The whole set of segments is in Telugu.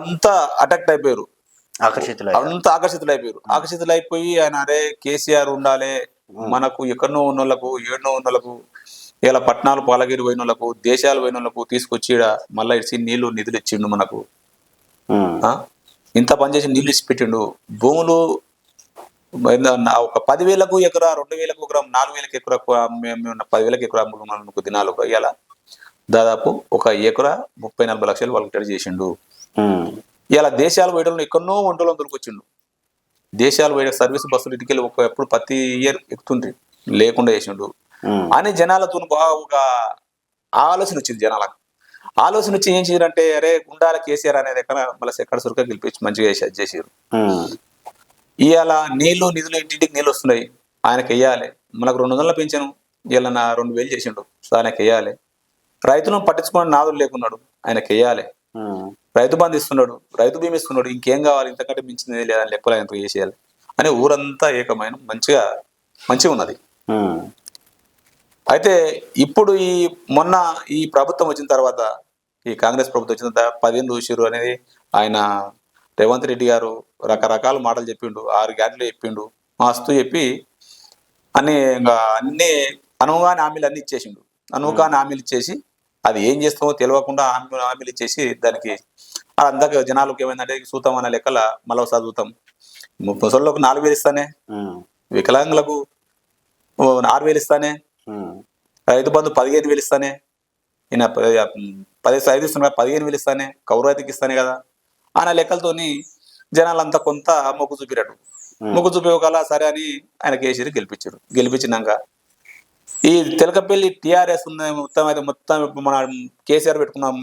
అంతా అటాక్ట్ అయిపోయారు, ఆకర్షితులు ఆకర్షితులైపోయి ఆయన అరే కేసీఆర్ ఉండాలి మనకు, ఎక్కడనో ఉన్నోళ్ళకు ఏడనో ఉన్నోళ్ళకు, ఇలా పట్టణాలు పాలగిరి పోయిన వాళ్ళకు, దేశాలు పోయిన వాళ్ళకు తీసుకొచ్చి మళ్ళీ ఇచ్చి నీళ్లు నిధులు ఇచ్చిండు మనకు. ఇంత పనిచేసి నీళ్ళు ఇచ్చి పెట్టిండు. భూములు ఒక 10,000కు ఎకరా, 2,000కు ఎకరా, 4,000కి ఎకరా, 10,000కి ఎకరా మనకు దినాలు ఇలా దాదాపు ఒక ఎకరా 30-40 లక్షలు వాళ్ళకి టెడ్ చేసిండు. ఇలా దేశాలు పోయడంలో ఎక్కడనో వంటలో దొరికొచ్చిండు. దేశాలు పోయే సర్వీస్ బస్సులు ఇటుకెళ్ళి ఎప్పుడు ప్రతి ఇయర్ ఎక్కుతుండ్రి లేకుండా చేసిండు అని జనాలతో బాగా ఒక ఆలోచన వచ్చింది. జనాలకు ఆలోచన వచ్చి ఏం చేయారంటే అరే గుండాల కేసీఆర్ అనేది మళ్ళీ ఎక్కడ సురక గెలిపించి మంచిగా చేసారు. ఇవాళ నీళ్లు నిధులు ఇంటింటికి నీళ్ళు వస్తున్నాయి, ఆయనకి వెయ్యాలి. మనకు 200 పెంచాను, ఇలా 2,000 చేసిండు, ఆయనకి వెయ్యాలి. రైతులను పట్టించుకుని నాదులు లేకున్నాడు, ఆయనకి వెయ్యాలి. రైతు బంధు ఇస్తున్నాడు, రైతు బీమా ఇస్తున్నాడు, ఇంకేం కావాలి, ఇంతకంటే మించింది లేదని లెక్కలు ఆయనతో చేసేయాలి అని ఊరంతా ఏకమైన మంచిగా ఉన్నది. అయితే ఇప్పుడు మొన్న ఈ ప్రభుత్వం వచ్చిన తర్వాత, ఈ కాంగ్రెస్ ప్రభుత్వం వచ్చిన తర్వాత 10 చూసిరు అనేది ఆయన రేవంత్ రెడ్డి గారు రకరకాల మాటలు చెప్పిండు, 6 గ్యారెంటీలు చెప్పిండు, మస్తు చెప్పి అన్ని అనువుగాని హామీలు అన్ని ఇచ్చేసిండు. అనువుగాని హామీలు ఇచ్చేసి అది ఏం చేస్తామో తెలియకుండా హామీలు ఇచ్చేసి దానికి అందరికి జనాలకు ఏమైందంటే చూతాం అనే లెక్కల మళ్ళీ ఒకసారి చూతాం. ముసళ్ళకు 4,000 ఇస్తానే, వికలాంగులకు 6,000 ఇస్తానే, రైతు బంధు 15,000 ఇస్తానే, ఈయన 5 ఇస్తున్నా 15,000 ఇస్తానే, కౌరు రైతుకి ఇస్తానే కదా అనే లెక్కలతోని జనాలంతా కొంత మొగ్గు చూపినట్టు. మొగ్గు చూపించగల సరే అని ఆయన కేసీఆర్ గెలిపించారు. గెలిపించినాక ఈ తెలకపల్లి టీఆర్ఎస్ ఉన్న మొత్తం మన కేసీఆర్ పెట్టుకున్నాం,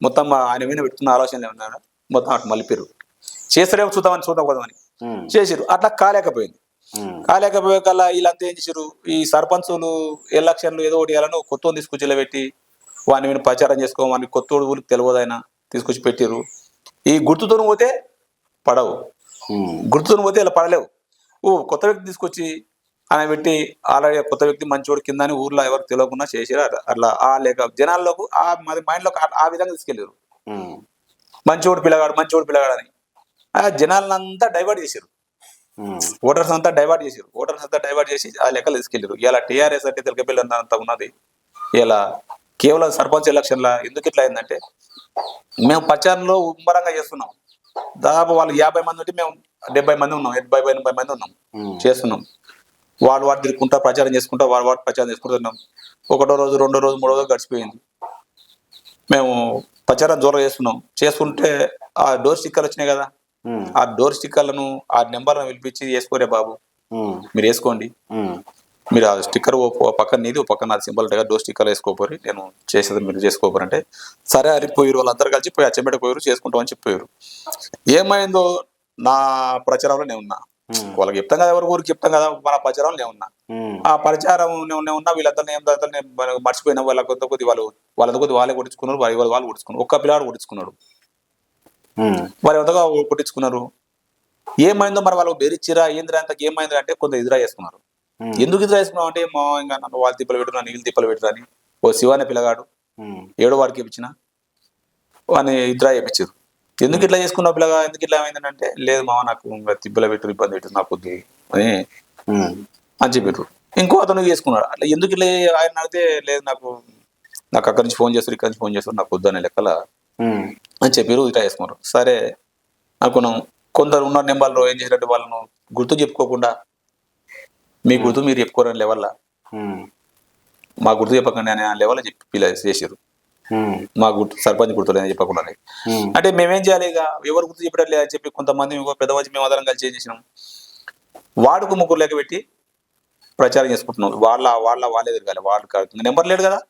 మొత్తం ఆయన మీద పెట్టుకున్న ఆలోచనలు ఏమన్నా మొత్తం అటు మలిపారు. చేస్తారేమో చూద్దాం కదమని చేసిరు. అట్లా కాలేకపోయింది. కాలేకపోయే కల్లా వీళ్ళంతా ఏం చేసారు, ఈ సర్పంచులు ఎలక్షన్లు ఏదో ఒకటి వేయాలని కొత్త తీసుకొచ్చి పెట్టి వాని మీద ప్రచారం చేసుకో, వాని కొత్త ఊరికి తెలియదైనా తీసుకొచ్చి పెట్టిరు. ఈ గుర్తుతో పోతే పడవు, గుర్తుతో పోతే ఇలా పడలేవు. కొత్త వ్యక్తి తీసుకొచ్చి ఆయన పెట్టి ఆల్రెడీ కొత్త వ్యక్తి మంచోడు కింద అని ఊర్లో ఎవరికి తెలియకుండా చేసారు. అట్లా ఆ లేక జనాల్లోకి ఆ మైండ్లోకి ఆ విధంగా తీసుకెళ్ళారు. మంచోడు పిల్లగాడు అని ఆ జనాలంతా డైవర్ట్ చేశారు. ఓటర్స్ అంతా డైవర్ట్ చేసి ఆ లెక్కలు తీసుకెళ్ళారు. ఇలా టీఆర్ఎస్ అంటే తెలకపల్లి అంతా ఉన్నది. ఇలా కేవలం సర్పంచ్ ఎలక్షన్ల ఎందుకు ఇట్లా అయిందంటే, మేము ప్రచారంలో ఉమ్మరంగా చేస్తున్నాం. దాదాపు వాళ్ళు 50 మంది ఉంటే మేము 70 మంది ఉన్నాం, 80 మంది ఉన్నాం చేస్తున్నాం. వాడు తిరుగుకుంటా ప్రచారం చేసుకుంటా వాడు ప్రచారం చేసుకుంటున్నాం. 1వ రోజు 2వ రోజు 3వ రోజు గడిచిపోయింది. మేము ప్రచారం జోరుగా చేస్తుంటే ఆ డోర్ స్టిక్కర్లు వచ్చినాయి కదా, ఆ డోర్ స్టిక్కర్లను ఆ నెంబర్లను పిలిపించి వేసుకోరే బాబు, మీరు వేసుకోండి, మీరు ఆ స్టిక్కర్ పక్కన నీది పక్కన అది సింబల్ ఉంటాయి, డోర్ స్టిక్కర్ వేసుకోపోరు, నేను చేసేది మీరు చేసుకోపోరు అంటే సరే అరిపోయారు. వాళ్ళందరూ కలిసి పోయి అచ్చంబెట్ట పోయారు, చేసుకుంటామని చెప్పారు. ఏమైందో నా ప్రచారంలో నేను ఉన్నా, వాళ్ళకి చెప్తాం కదా, ఎవరి ఊరికి చెప్తాం కదా, మన ప్రచారంలో నేను ఉన్నా. ఆ ప్రచారం ఉన్నా వీళ్ళందరినీ మర్చిపోయినా వాళ్ళ కొద్ది వాళ్ళే కొట్టించుకున్నారు, వాళ్ళు కొట్టించుకున్నారు. ఒక్క పిల్లాడు కొట్టించుకున్నాడు, వాళ్ళు ఎంతగా కొట్టించుకున్నారు. ఏమైందో మరి వాళ్ళు బెరిచ్చిరా ఏంద్రా అంత ఏమైంది అంటే కొంత ఎదురా చేసుకున్నారు. ఎందుకు ఎదురా చేసుకున్నాం అంటే మా ఇంకా నన్ను వాళ్ళు తిప్పలు పెట్టున్నా, నీళ్ళు తిప్పలు పెట్టురా అని ఓ శివానే పిల్లగాడు 7వ వాడికి ఇప్పించిన వాడిని ఇద్దరా చేయించారు. ఎందుకు ఇట్లా చేసుకున్నావు పిల్లగా, ఎందుకు ఇట్లా ఏమైందని అంటే లేదు మామ నాకు తిప్పల పెట్టు ఇబ్బంది పెట్టు నాకు కొద్ది అని చెప్పారు. ఇంకో అతను చేసుకున్నాడు. అట్లా ఎందుకు ఇట్లా ఆయన అడిగితే లేదు నాకు అక్కడి నుంచి ఫోన్ చేస్తారు, ఇక్కడి నుంచి ఫోన్ చేస్తారు, నాకు వద్దు అనే లెక్కల అని చెప్పారు. ఇట్లా చేసుకున్నారు. సరే అనుకున్నాం. కొందరు ఉన్న నెంబర్లో ఏం చేసినట్టు వాళ్ళను గుర్తు చెప్పుకోకుండా మీ గుర్తు మీరు చెప్పుకోరని లెవెల్లా మా గుర్తు చెప్పకండి అనే లెవెల్ చెప్పి చేసారు. మా గుర్తు సర్పంచ్ గుర్తులేదని చెప్పకుండా అంటే మేమేం చేయాలి, ఇక ఎవరు గుర్తు చెప్పడం లేదని చెప్పి కొంతమంది పెద్ద మంది మేము అందరం కలిసి ఏం చేసినాం, వాడుకు 3 లెక్క పెట్టి ప్రచారం చేసుకుంటున్నాం. వాళ్ళే తిరగాలి, వాడు నెంబర్ లేడు కదా,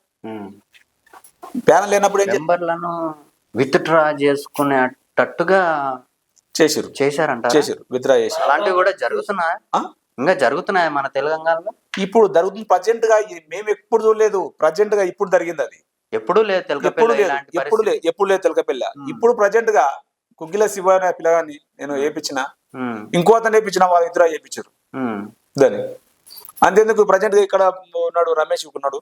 ప్యానల్ లేనప్పుడు నెంబర్లను విత్ డ్రా చేసుకునేటట్టుగా చేశారంట, విత్డ్రా చేసి అలాంటివి కూడా జరుగుతున్నాయి, ఇంకా జరుగుతున్నాయి మన తెలంగాణలో. ఇప్పుడు జరుగుతుంది ప్రజెంట్ గా, మేము ఎప్పుడు చూడలేదు, ప్రజెంట్ గా ఇప్పుడు జరిగింది. అది ఎప్పుడు లేదు తెలకపల్లి. ఇప్పుడు ప్రజెంట్ గా కుగ్గిల శివ అనే పిల్లగాన్ని నేను వేయించిన, ఇంకో అతను వేయించిన, వాళ్ళు ఇద్దరు వేయించారు దాన్ని. అంతేందుకు ప్రజెంట్ గా ఇక్కడ ఉన్నాడు రమేష్ ఉన్నాడు,